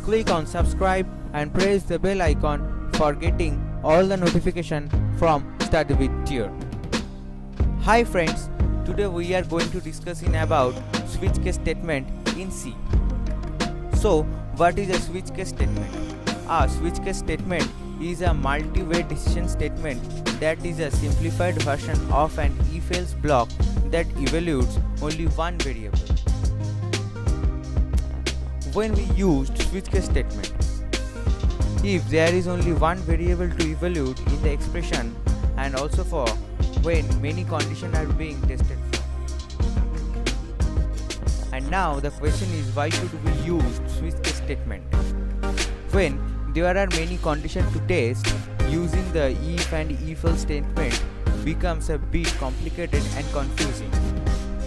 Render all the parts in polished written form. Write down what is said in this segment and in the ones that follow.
click on subscribe and press the bell icon for getting all the notification from Study with Dear. Hi friends, today we are going to discussing about switch case statement in C. So what is a switch case statement? A switch case statement is a multi-way decision statement that is a simplified version of an if-else block that evaluates only one variable. When we used switch case statement, if there is only one variable to evaluate in the expression, and also for when many conditions are being tested for. And now the question is, why should we use switch case statement? When there are many conditions to test, using the if and if-else statement becomes a bit complicated and confusing.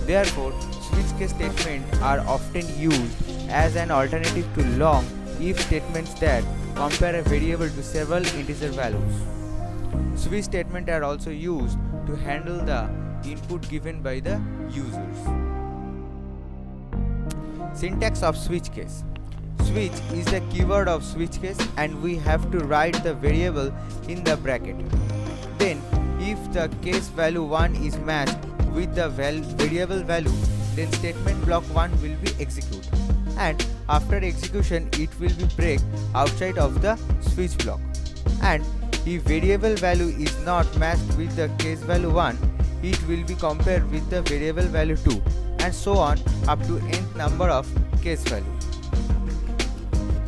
Therefore, switch case statements are often used as an alternative to long if statements that compare a variable to several integer values. Switch statements are also used to handle the input given by the users. Syntax of switch case. Switch is the keyword of switch case and we have to write the variable in the bracket. Then, if the case value 1 is matched with the variable value, then statement block 1 will be executed. And after execution, it will be break outside of the switch block. And if variable value is not matched with the case value 1, it will be compared with the variable value 2, and so on up to nth number of case value.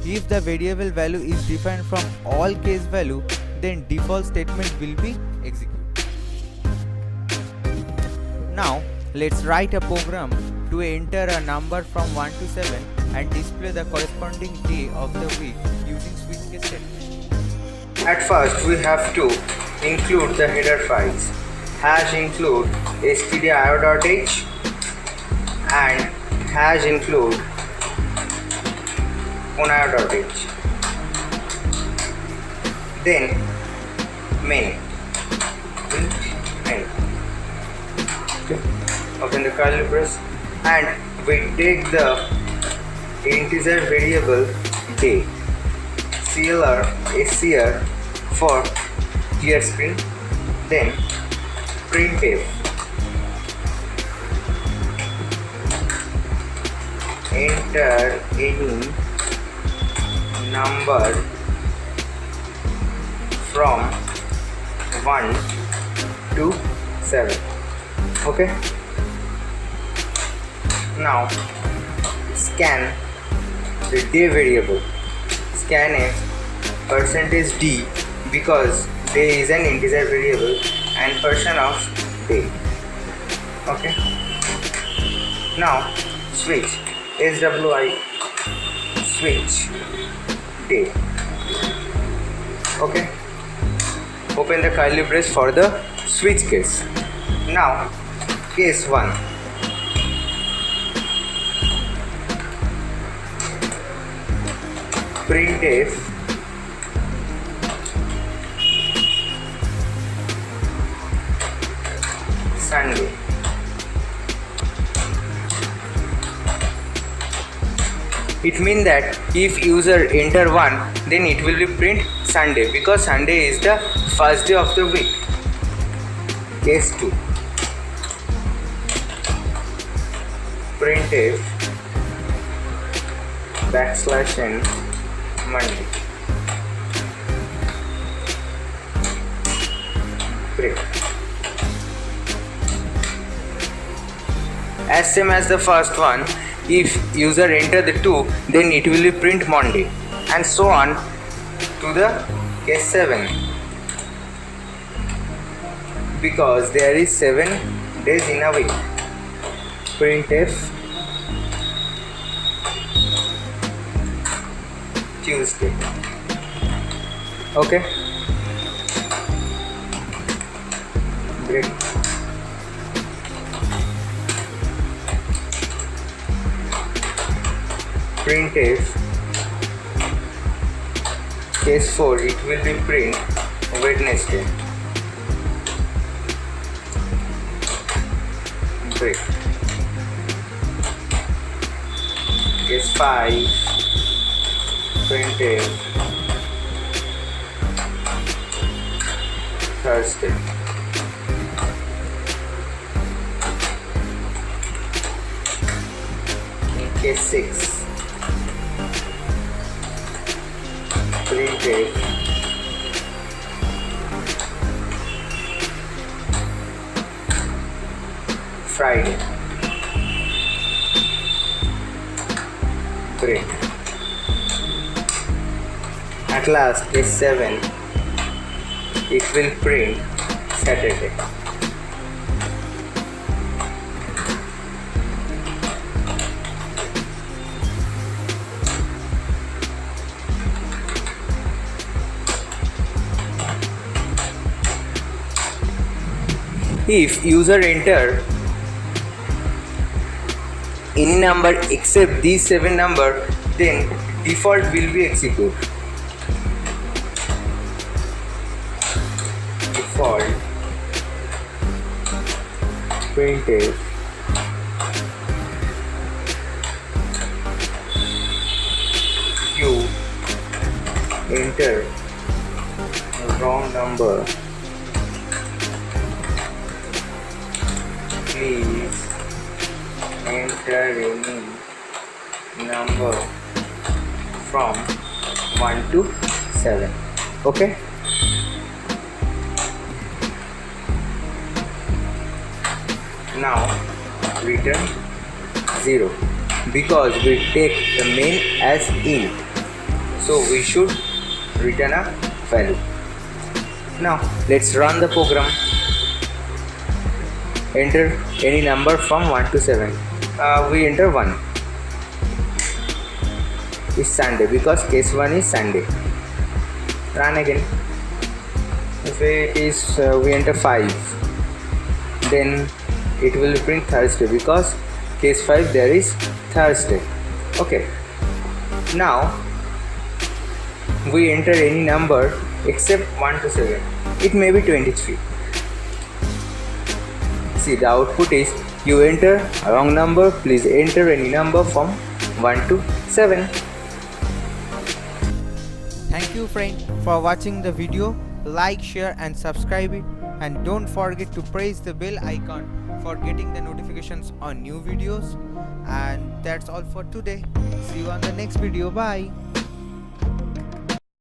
If the variable value is different from all case value, then default statement will be executed. Now let's write a program to enter a number from 1 to 7 and display the corresponding day of the week using switch case statement. At first we have to include the header files. #include stdio.h and #include unaio.h. Then main. Okay. Open the curly brace and we take the integer variable day, clr scr for clear screen, then printf enter any number from 1 to 7. Okay. Now scan the day variable. Scan is %d because day is an integer variable and person of day. Okay. Now switch swi switch day. Okay. Open the curly brace for the switch case. Now case 1. Printf Sunday. It means that if user enter 1, then it will be print Sunday because Sunday is the first day of the week. Case 2. Printf \n Monday. Break. As same as the first one, if user enter the 2, then it will be print Monday, and so on to the case 7 because there is 7 days in a week. Printf Tuesday. Okay. Great. Printf case 4, it will be print Wednesday. Break. Case 5, printed Thursday. In case 6, printed Friday. Great. At last, case 7, it will print Saturday. If user enter any number except these 7 number, then default will be executed. Default printed you enter wrong number, please enter any number from 1 to 7. Okay. Now return 0 because we take the main as int, so we should return a value. Now let's run the program. Enter any number from 1 to 7. We enter 1. It's Sunday because case 1 is Sunday. Run again. If it is we enter 5, then it will print Thursday because case 5 there is Thursday. Okay. Now we enter any number except 1 to 7. It may be 23. See, the output is you enter a wrong number, please enter any number from 1 to 7. Thank you friend for watching the video. Like, share and subscribe it, and don't forget to press the bell icon for getting the notifications on new videos. And that's all for today. See you on the next video. Bye.